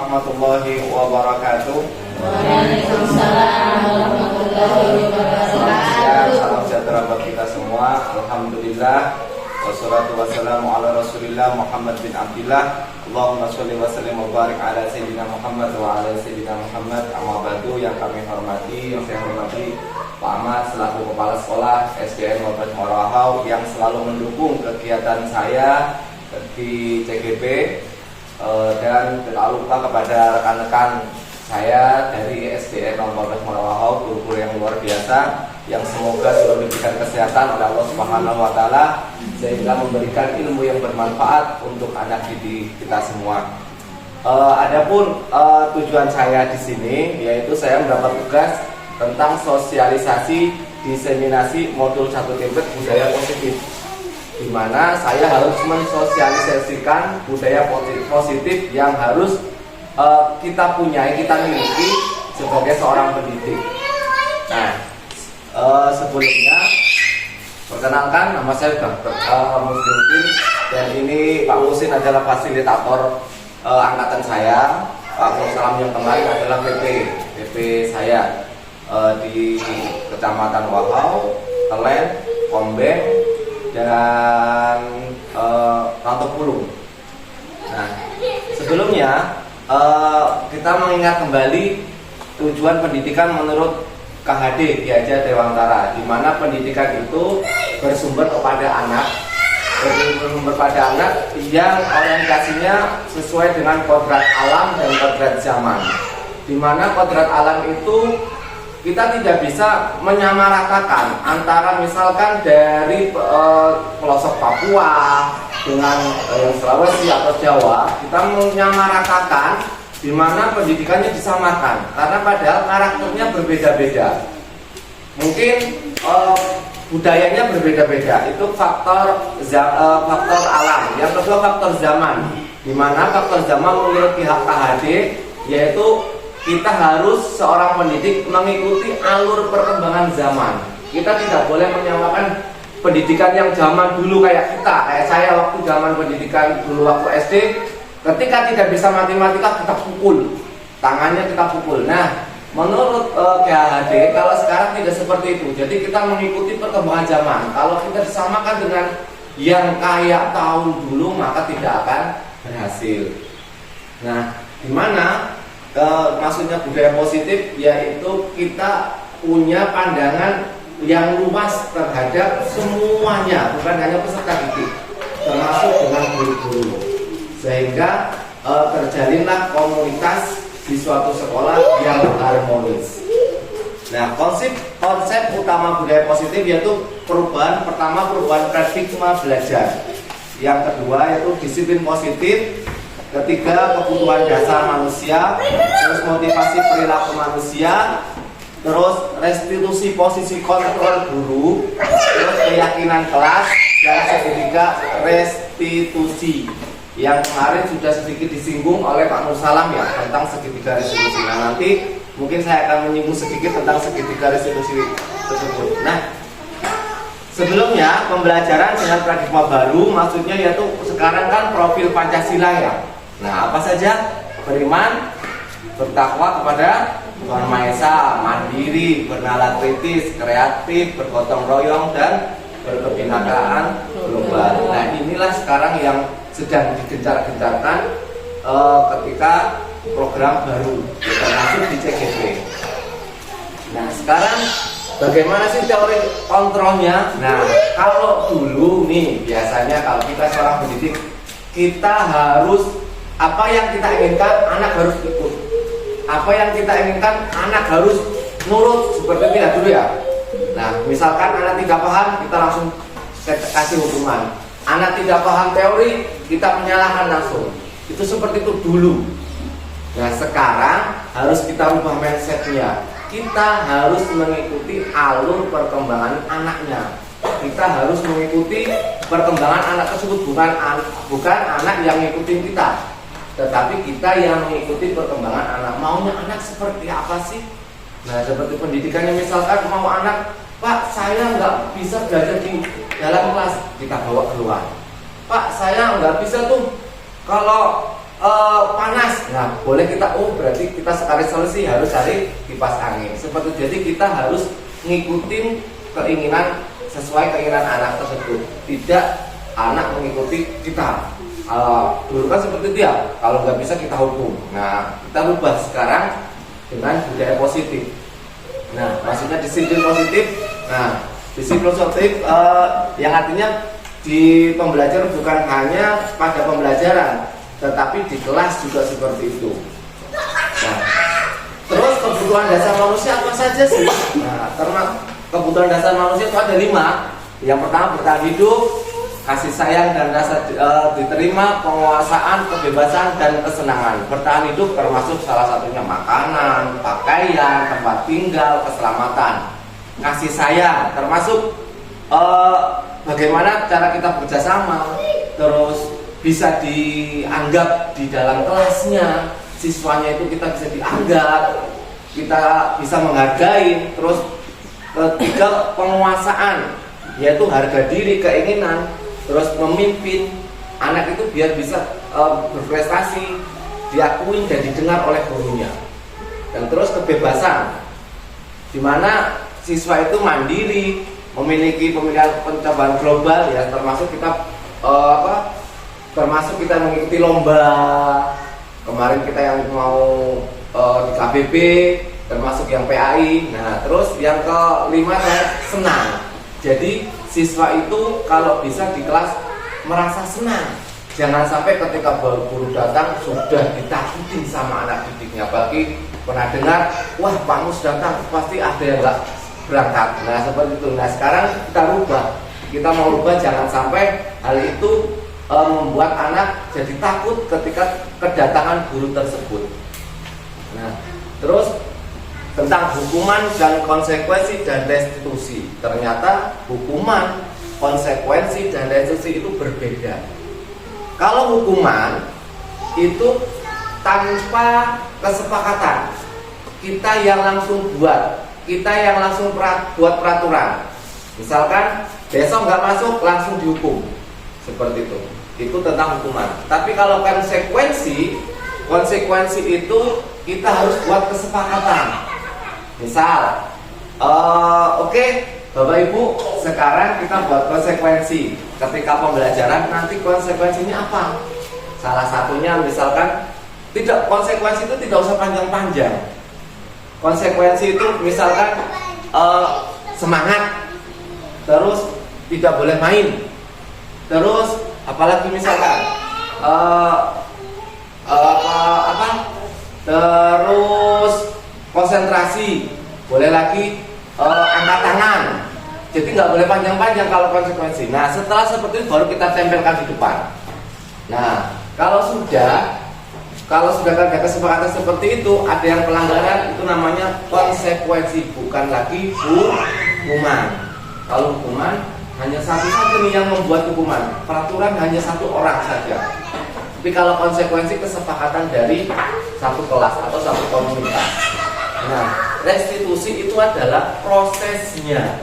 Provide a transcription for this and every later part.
warahmatullahi wabarakatuh. Waalaikumsalam warahmatullahi wabarakatuh. Salam sejahtera bagi kita semua. Alhamdulillah. Wassalatu wassalamu ala Rasulillah Muhammad bin Abdillah. Allahumma sholli wa sallim wa barik ala Sayyidina Muhammad wa ala Sayyidina Muhammad. Amma ba'du, yang kami hormati, yang saya hormati Pak Ahmad selaku Kepala Sekolah SDN Mabes Morawahau yang selalu mendukung kegiatan saya di CGP, dan tidak lupa kepada rekan-rekan saya dari SDN Mabes Morawahau, guru-guru yang luar biasa yang semoga selalu diberikan kesehatan oleh Allah Subhanahu wa taala sehingga memberikan ilmu yang bermanfaat untuk anak didik kita semua. Adapun tujuan saya di sini yaitu saya mendapat tugas tentang sosialisasi diseminasi modul 1 template budaya positif, di mana saya harus mensosialisasikan budaya positif yang harus kita punyai, kita miliki sebagai seorang pendidik. Nah, sebelumnya perkenalkan, nama saya Dr. Muslimin, dan ini Pak Musin adalah fasilitator angkatan saya. Pak Musalam yang kemarin adalah PP saya di Kecamatan Wahau, Telen, Kombeng, dan Rantopulu. Nah, sebelumnya kita mengingat kembali tujuan pendidikan menurut KHD Ki Hajar Dewantara, di mana pendidikan itu bersumber kepada anak yang orientasinya sesuai dengan kodrat alam dan kodrat zaman, di mana kodrat alam itu kita tidak bisa menyamaratakan antara misalkan dari pelosok Papua dengan Sulawesi atau Jawa. Kita menyamaratakan di mana pendidikannya disamakan karena padahal karakternya berbeda-beda. Mungkin budayanya berbeda-beda. Itu faktor alam. Yang kedua faktor zaman. Di mana faktor zaman menurut pihak KHD yaitu kita harus seorang pendidik mengikuti alur perkembangan zaman. Kita tidak boleh menyamakan pendidikan yang zaman dulu kayak saya waktu zaman pendidikan dulu waktu SD, ketika tidak bisa matematika kita pukul, tangannya kita pukul. Nah, menurut KHD kalau sekarang tidak seperti itu. Jadi kita mengikuti perkembangan zaman. Kalau kita disamakan dengan yang kayak tahun dulu maka tidak akan berhasil. Nah, di mana maksudnya budaya positif yaitu kita punya pandangan yang luas terhadap semuanya, bukan hanya peserta didik, termasuk dengan guru-guru, sehingga terjalinlah komunitas di suatu sekolah yang harmonis. Nah, konsep utama budaya positif yaitu perubahan paradigma belajar, yang kedua yaitu disiplin positif, ketiga kebutuhan dasar manusia, terus motivasi perilaku manusia, terus restitusi posisi kontrol guru, terus keyakinan kelas, dan ketiga restitusi yang kemarin sudah sedikit disinggung oleh Pak Musalam ya tentang segitiga restitusi. Nah, nanti mungkin saya akan menyinggung sedikit tentang segitiga restitusi tersebut. Nah, sebelumnya pembelajaran dengan paradigma baru maksudnya yaitu sekarang kan profil Pancasila ya. Nah, apa saja? Beriman, bertakwa kepada Tuhan Maha Esa, mandiri, bernalar kritis, kreatif, bergotong royong, dan berkebinekaan global. Nah, inilah sekarang yang sedang digencar-gencarkan ketika program baru termasuk di CGP. Nah, sekarang bagaimana sih teori kontrolnya? Nah, kalau dulu nih biasanya kalau kita seorang pendidik, kita harus apa yang kita inginkan anak harus ikut, apa yang kita inginkan anak harus nurut, seperti itu ya dulu ya. Nah, misalkan anak tidak paham, kita langsung kasih hukuman. Anak tidak paham teori, kita menyalahkan langsung. Itu seperti itu dulu. Nah, sekarang harus kita rubah mindsetnya. Kita harus mengikuti alur perkembangan anaknya. Kita harus mengikuti perkembangan anak tersebut, bukan anak yang ngikutin kita, tetapi kita yang mengikuti perkembangan anak. Maunya anak seperti apa sih? Nah, seperti pendidikannya misalkan mau anak, Pak, saya nggak bisa belajar di dalam kelas, kita bawa keluar. Pak, saya nggak bisa tuh kalau panas. Nah, boleh kita berarti kita sekali solusi harus cari kipas angin. Seperti jadi kita harus ngikutin keinginan sesuai keinginan anak tersebut. Tidak anak mengikuti kita. Dulu kan seperti itu ya. Kalau nggak bisa kita hukum. Nah, kita rubah sekarang dengan budaya positif. Nah, maksudnya disiplin positif. Nah, disiplin positif yang artinya di pembelajaran bukan hanya pada pembelajaran, tetapi di kelas juga seperti itu. Nah, terus kebutuhan dasar manusia apa saja sih? Nah, karena kebutuhan dasar manusia itu ada 5. Yang pertama bertahan hidup, kasih sayang dan rasa diterima, penguasaan, kebebasan dan kesenangan. Bertahan hidup termasuk salah satunya makanan, pakaian, tempat tinggal, keselamatan. Kasih sayang termasuk bagaimana cara kita bekerjasama, terus bisa dianggap di dalam kelasnya, siswanya itu kita bisa dianggap, kita bisa menghargai. Terus ketiga penguasaan, yaitu harga diri, keinginan, terus memimpin anak itu biar bisa berprestasi, diakui dan didengar oleh gurunya. Dan terus kebebasan, di mana siswa itu mandiri, memiliki pemilihan pencobaan global ya, termasuk kita termasuk kita mengikuti lomba. Kemarin kita yang mau di KBB, termasuk yang PAI. Nah, terus yang kelima saya senang. Jadi siswa itu kalau bisa di kelas merasa senang. Jangan sampai ketika guru datang sudah ditakutin sama anak didiknya. Bagi pernah dengar, wah Pak Mus datang pasti ada yang nggak berangkat. Nah, seperti itu. Nah, sekarang kita rubah. Kita mau rubah jangan sampai hal itu membuat anak jadi takut ketika kedatangan guru tersebut. Nah, terus tentang hukuman dan konsekuensi dan restitusi. Ternyata hukuman, konsekuensi dan restitusi itu berbeda. Kalau hukuman itu tanpa kesepakatan, kita yang langsung buat, kita yang langsung buat peraturan. Misalkan besok nggak masuk langsung dihukum, seperti itu. Itu tentang hukuman. Tapi kalau konsekuensi itu kita harus buat kesepakatan. Misal, oke, Bapak Ibu, sekarang kita buat konsekuensi. Ketika pembelajaran nanti konsekuensinya apa? Salah satunya misalkan konsekuensi itu tidak usah panjang-panjang. Konsekuensi itu misalkan semangat, terus tidak boleh main, terus apalagi misalkan terus konsentrasi, boleh lagi angkat tangan. Jadi nggak boleh panjang-panjang kalau konsekuensi. Nah, setelah seperti itu baru kita tempelkan di depan. Nah, kalau sudah ada kesepakatan seperti itu, ada yang pelanggaran, itu namanya konsekuensi, bukan lagi hukuman. Kalau hukuman hanya satu saja nih yang membuat hukuman, peraturan hanya satu orang saja. Tapi kalau konsekuensi kesepakatan dari satu kelas atau satu komunitas. Nah, restitusi itu adalah prosesnya,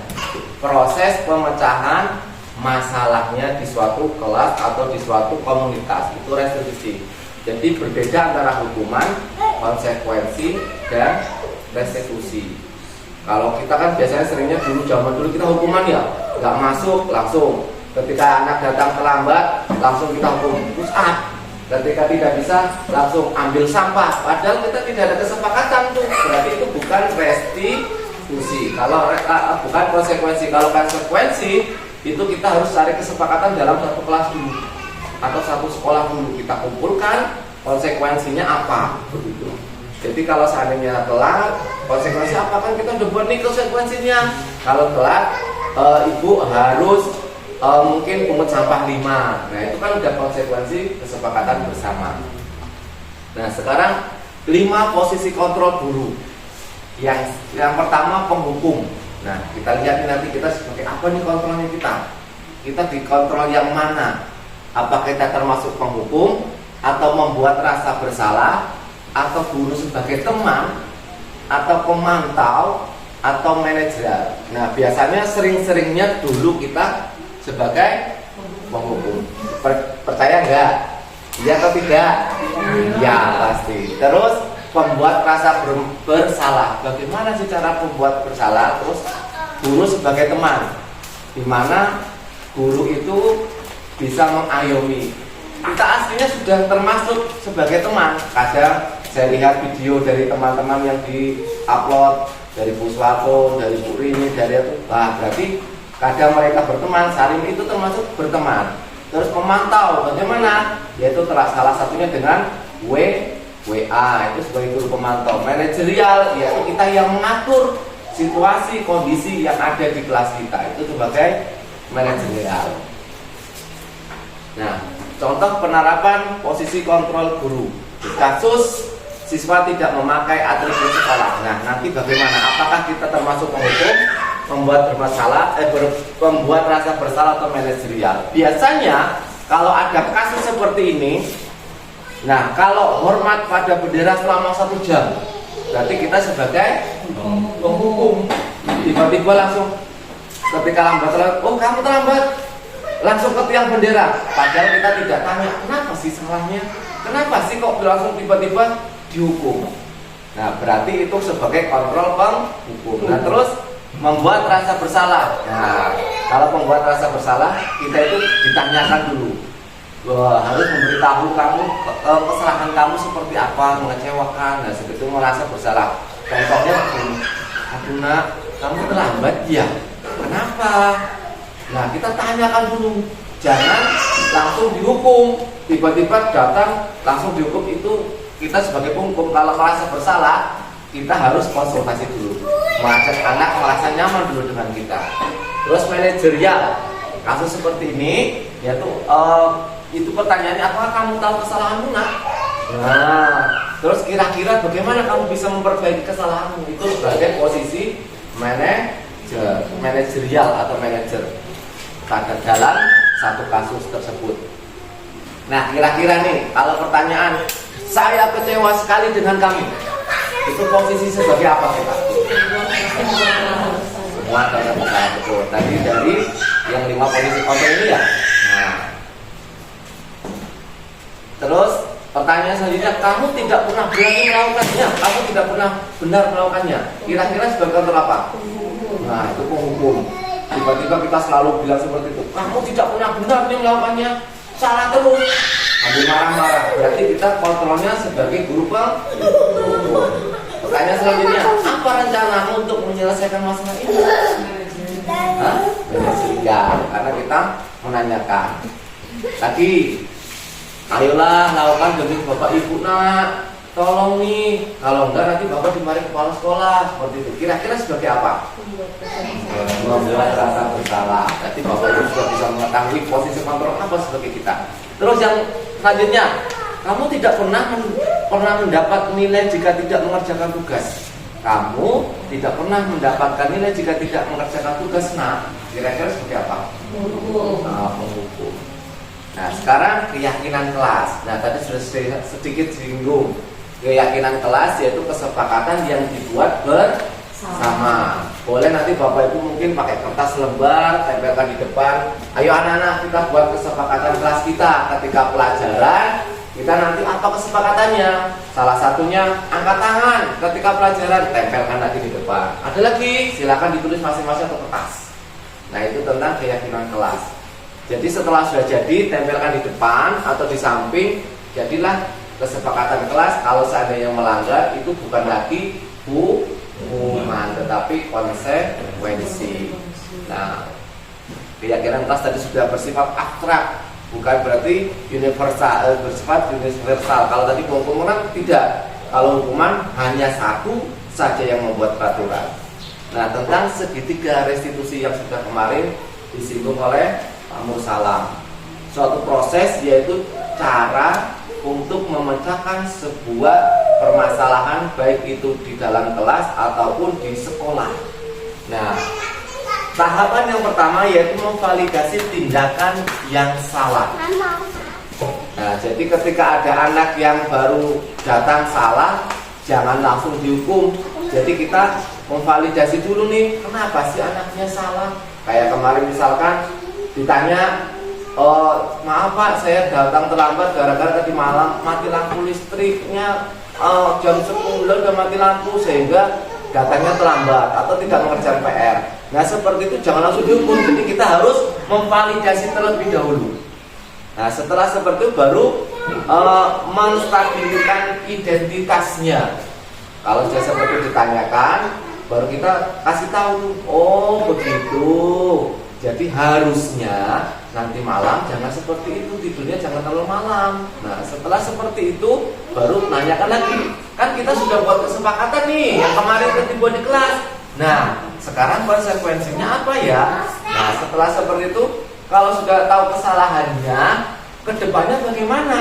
proses pemecahan masalahnya di suatu kelas atau di suatu komunitas, itu restitusi. Jadi berbeda antara hukuman, konsekuensi, dan restitusi. Kalau kita kan biasanya seringnya zaman dulu kita hukuman ya, nggak masuk langsung. Ketika anak datang terlambat langsung kita hukum, push up. Ketika tidak bisa langsung ambil sampah. Padahal kita tidak ada kesepakatan tuh. Berarti itu bukan restitusi. Kalau bukan konsekuensi. Kalau konsekuensi itu kita harus cari kesepakatan dalam satu kelas dulu atau satu sekolah dulu. Kita kumpulkan konsekuensinya apa begitu. Jadi kalau seandainya telat, konsekuensi apa, kan kita udah buat nih konsekuensinya. Kalau telat, ibu harus mungkin pungut sampah 5. Nah, itu kan udah konsekuensi kesepakatan bersama. Nah, sekarang 5 posisi kontrol guru. Yang pertama penghukum. Nah, kita lihat nanti kita sebagai apa nih kontrolnya kita. Kita dikontrol yang mana? Apakah kita termasuk penghukum atau membuat rasa bersalah, atau guru sebagai teman, atau pemantau, atau manajer. Nah, biasanya sering-seringnya dulu kita sebagai penghukum. Percaya enggak? Iya atau tidak? Ya pasti. Terus pembuat rasa bersalah. Bagaimana sih cara pembuat bersalah? Terus guru sebagai teman, di mana guru itu bisa mengayomi. Kita aslinya sudah termasuk sebagai teman. Kadang saya lihat video dari teman-teman yang di-upload dari Bu Swato, dari Bu Rini, dari itu, berarti kadang mereka berteman. Saling itu termasuk berteman. Terus memantau bagaimana, yaitu salah satunya dengan WA, itu sebagai guru pemantau. Manajerial, yaitu kita yang mengatur situasi, kondisi yang ada di kelas kita, itu sebagai manajerial. Nah, contoh penerapan posisi kontrol guru. Kasus siswa tidak memakai atribut sekolah. Nah, nanti bagaimana? Apakah kita termasuk penghukum, membuat bermasalah, membuat rasa bersalah atau manajerial? Biasanya kalau ada kasus seperti ini, nah kalau hormat pada bendera selama 1 jam, berarti kita sebagai penghukum. Tiba-tiba langsung ketika lambat, oh kamu terlambat, langsung ke tiang bendera. Padahal kita tidak tanya, kenapa sih salahnya? Kenapa sih kok langsung tiba-tiba dihukum? Nah berarti itu sebagai kontrol penghukum. Nah terus membuat rasa bersalah. Nah kalau membuat rasa bersalah, kita itu ditanyakan dulu. Harus memberitahu kamu kesalahan kamu seperti apa, mengecewakan. Nah seperti itu merasa bersalah. Contohnya, aduh nak, kamu terlambat ya. Kenapa? Nah kita tanyakan dulu, jangan langsung dihukum. Tiba-tiba datang langsung dihukum, itu kita sebagai penghukum. Kalau merasa bersalah, kita harus konsultasi dulu, mengajak anak merasa nyaman dulu dengan kita. Terus manajerial, kasus seperti ini, yaitu itu pertanyaannya, apakah kamu tahu kesalahanmu nak? Nah, terus kira-kira bagaimana kamu bisa memperbaiki kesalahanmu? Itu sebagai posisi manajerial atau manajer pada dalam satu kasus tersebut. Nah, kira-kira nih, kalau pertanyaan, saya kecewa sekali dengan kamu, itu posisi sebagai apa kita? Semua dalam usaha, betul. Tadi dari yang 5 posisi kontrol ini ya. Nah, terus pertanyaan selanjutnya, kamu tidak pernah berani melakukannya, kamu tidak pernah benar melakukannya. Kira-kira sebagai kontrol apa? Nah, itu penghukum. Tiba-tiba kita selalu bilang seperti itu, kamu tidak pernah benar nih melakukannya, salah terus. Ambil marah-marah, berarti kita kontrolnya sebagai guru penghukum. Pertanyaan selanjutnya, apa rencanamu untuk menyelesaikan masalah ini? Manajerial, karena kita menanyakan. Tadi, ayolah lakukan demi bapak ibu nak, tolong nih, kalau enggak nanti bapak dimarahin kepala sekolah, seperti itu. Kira-kira sebagai apa? Membuat rasa bersalah. Nanti bapak ibu sudah bisa mengetahui posisi kontrol apa sebagai kita. Terus yang selanjutnya, kamu tidak pernah mendapat nilai jika tidak mengerjakan tugas. Kamu tidak pernah mendapatkan nilai jika tidak mengerjakan tugas. Nah, kira-kira seperti apa? Penghukum. Nah, sekarang keyakinan kelas. Nah, tadi sudah sedikit singgung. Keyakinan kelas yaitu kesepakatan yang dibuat bersama. Boleh nanti Bapak Ibu mungkin pakai kertas lembar, tempelkan di depan. Ayo anak-anak, kita buat kesepakatan kelas kita ketika pelajaran. Kita nanti apa kesepakatannya? Salah satunya angkat tangan ketika pelajaran, tempelkan lagi di depan. Ada lagi, silakan ditulis masing-masing atau kertas. Nah, itu tentang keyakinan kelas. Jadi setelah sudah jadi, tempelkan di depan atau di samping. Jadilah kesepakatan kelas. Kalau seandainya melanggar, itu bukan lagi hukuman, tetapi konsekuensi. Nah, keyakinan kelas tadi sudah bersifat abstrak, bukan berarti universal, bersifat universal. Kalau tadi hukuman tidak. Kalau hukuman hanya satu saja yang membuat peraturan. Nah, tentang segitiga restitusi yang sudah kemarin disinggung oleh Pak Mursalam, suatu proses yaitu cara untuk memecahkan sebuah permasalahan baik itu di dalam kelas ataupun di sekolah. Nah, tahapan yang pertama yaitu memvalidasi tindakan yang salah. Nah, jadi ketika ada anak yang baru datang salah, jangan langsung dihukum. Jadi kita memvalidasi dulu nih, kenapa sih anaknya salah? Kayak kemarin misalkan ditanya, Oh, maaf Pak, saya datang terlambat gara-gara tadi malam mati lampu listriknya, jam 10 udah mati lampu sehingga datangnya terlambat atau tidak mengerjakan PR. Nah seperti itu jangan langsung dihukum, jadi kita harus memvalidasi terlebih dahulu. Nah setelah seperti itu baru menstabilkan identitasnya. Kalau sudah seperti itu ditanyakan, baru kita kasih tahu, oh begitu. Jadi harusnya nanti malam jangan seperti itu, tidurnya jangan terlalu malam. Nah setelah seperti itu baru nanyakan lagi. Kan kita sudah buat kesepakatan nih yang kemarin dibuat di kelas. Nah sekarang konsekuensinya apa ya? Nah setelah seperti itu, kalau sudah tahu kesalahannya, kedepannya bagaimana?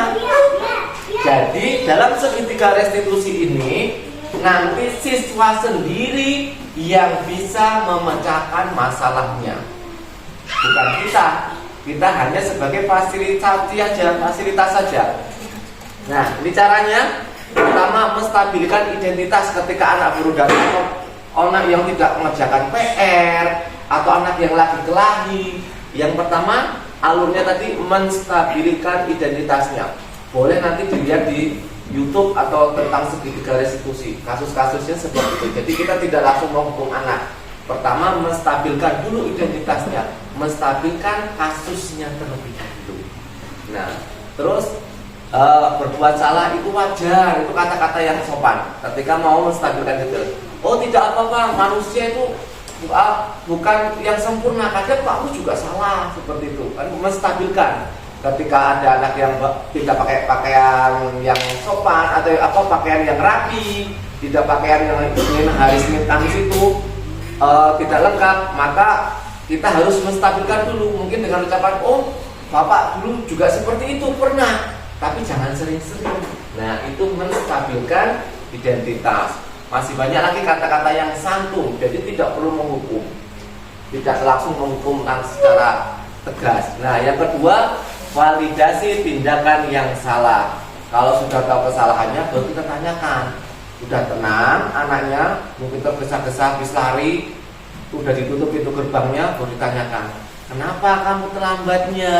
Jadi dalam segitiga restitusi ini nanti siswa sendiri yang bisa memecahkan masalahnya, bukan kita. Kita hanya sebagai fasilitas saja. Nah, ini caranya. Pertama, menstabilkan identitas ketika anak baru datang, anak yang tidak mengerjakan PR atau anak yang lagi kelahi. Yang pertama, alurnya tadi menstabilkan identitasnya. Boleh nanti dilihat di YouTube atau tentang segitiga restitusi, kasus-kasusnya seperti itu. Jadi kita tidak langsung menghukum anak. Pertama, menstabilkan dulu identitasnya, menstabilkan kasusnya terlebih dahulu. Nah, terus berbuat salah itu wajar, itu kata-kata yang sopan. Ketika mau menstabilkan itu, oh tidak apa-apa, manusia itu bukan yang sempurna, kadang kamu juga salah, seperti itu. Kan menstabilkan. Ketika ada anak yang tidak pakai pakaian yang sopan atau pakaian yang rapi, tidak pakaian yang hari Senin Kamis itu tidak lengkap, maka kita harus menstabilkan dulu. Mungkin dengan ucapan, oh bapak dulu juga seperti itu pernah, tapi jangan sering-sering. Nah itu menstabilkan identitas. Masih banyak lagi kata-kata yang santun, jadi tidak perlu menghukum, tidak langsung menghukum secara tegas. Nah yang kedua, validasi tindakan yang salah. Kalau sudah tahu kesalahannya, baru kita tanyakan. Udah tenang anaknya, mungkin tergesa-gesa habis lari, udah ditutup pintu gerbangnya, baru ditanyakan, kenapa kamu terlambatnya?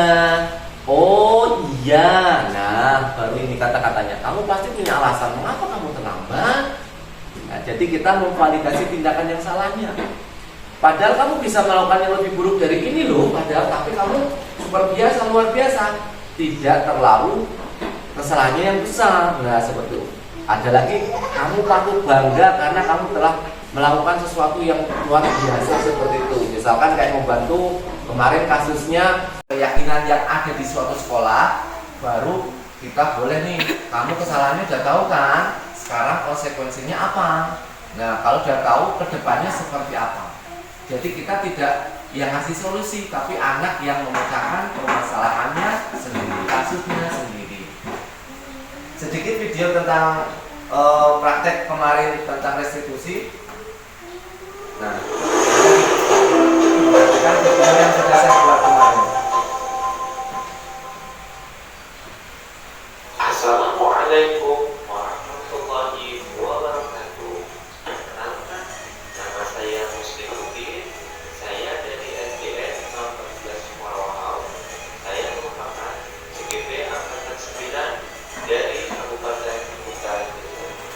Oh iya, nah baru ini kata-katanya, kamu pasti punya alasan mengapa kamu terlambat. Nah, jadi kita memvalidasi tindakan yang salahnya. Padahal kamu bisa melakukan yang lebih buruk dari ini loh, padahal tapi kamu super biasa, luar biasa, tidak terlalu kesalahannya yang besar. Nah seperti itu. Ada lagi, kamu patut bangga karena kamu telah melakukan sesuatu yang luar biasa seperti itu. Misalkan kayak membantu kemarin kasusnya keyakinan yang ada di suatu sekolah, baru kita boleh nih, kamu kesalahannya udah tahu kan, sekarang konsekuensinya apa. Nah kalau udah tahu kedepannya seperti apa. Jadi kita tidak yang ngasih solusi, tapi anak yang memecahkan permasalahannya sendiri, kasusnya sendiri. Sedikit video tentang praktek kemarin tentang restitusi. Nah, perhatikan video yang sudah saya buat kemarin. Assalamualaikum warahmatullahi wabarakatuh. Perkenalkan, nama saya Muslimuddin. Saya dari SDN 14 Murawahau. Saya merupakan CGP angkatan 9 dari Kabupaten Kutai.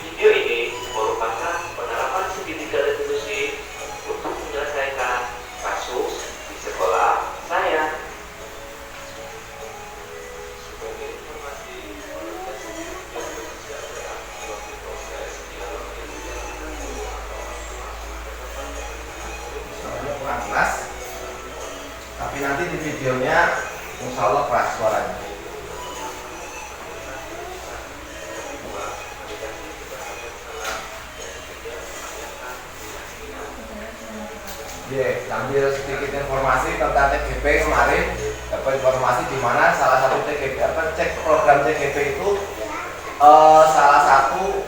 Video ini merupakan penerapan segitiga restitusi untuk menyelesaikan kasus di sekolah saya. Sebagai informasi, Suaranya kurang keras, tapi nanti di videonya insya Allah keras suaranya. Ambil sedikit informasi tentang TGP kemarin. Dapat informasi di mana salah satu TGP cek program TGP itu salah satu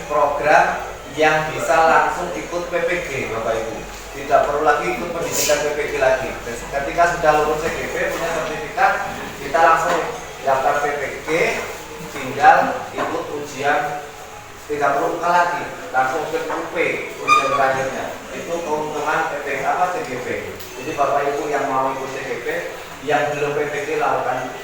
program yang bisa langsung ikut PPG, Bapak Ibu. Tidak perlu lagi ikut pendidikan PPG lagi. Ketika sudah lulus TGP punya sertifikat, kita langsung daftar PPG, tinggal ikut ujian, tidak perlu UK lagi, langsung ke UP ujian terakhirnya. Itu keuntungan TGP. Jadi Bapak Ibu yang mau ikut TGP yang belum PPG lakukan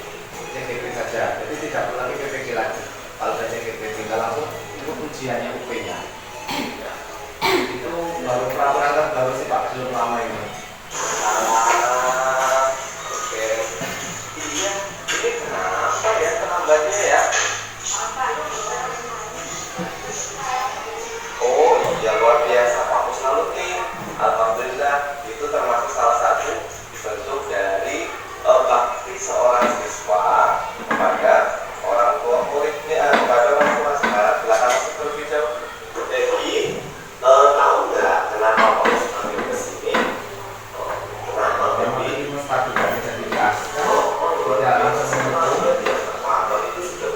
CGP saja, jadi tidak perlu lagi PPG lagi. Kalau sudah CGP tinggal langsung ikut ujiannya UP-nya. Itu baru peraturan terbaru sih Pak, belum lama ini. Oke. Iya, ini kenapa ya penambahannya ya? Oh iya, luar biasa Pak Musnalut nih. Alhamdulillah, itu termasuk salah satu bentuk dari bakti seorang siswa kepada orang tua muridnya, kepada orang tua. Silakan masuk terlebih jauh. Jadi tahu nggak kenapa Pak Musnalut kesini? Kenapa Memang Baby? ini mustahil tidak bisa dijelaskan, tidak langsung mendukung. Itu sudah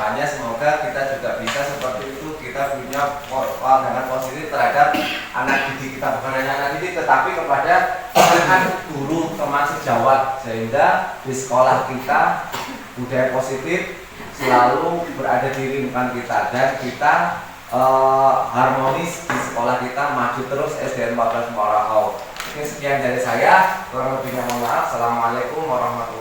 kedepannya semoga kita juga bisa seperti itu, kita punya pandangan positif terhadap anak didik kita, bukan hanya anak didik tetapi kepada anak guru teman sejawat, sehingga di sekolah kita budaya positif selalu berada di lingkungan kita dan kita harmonis di sekolah kita, maju terus SDN 14 Muara Hau. Oke, sekian dari saya, kurang lebihnya mohon maaf. Assalamualaikum warahmatullahi wabarakatuh.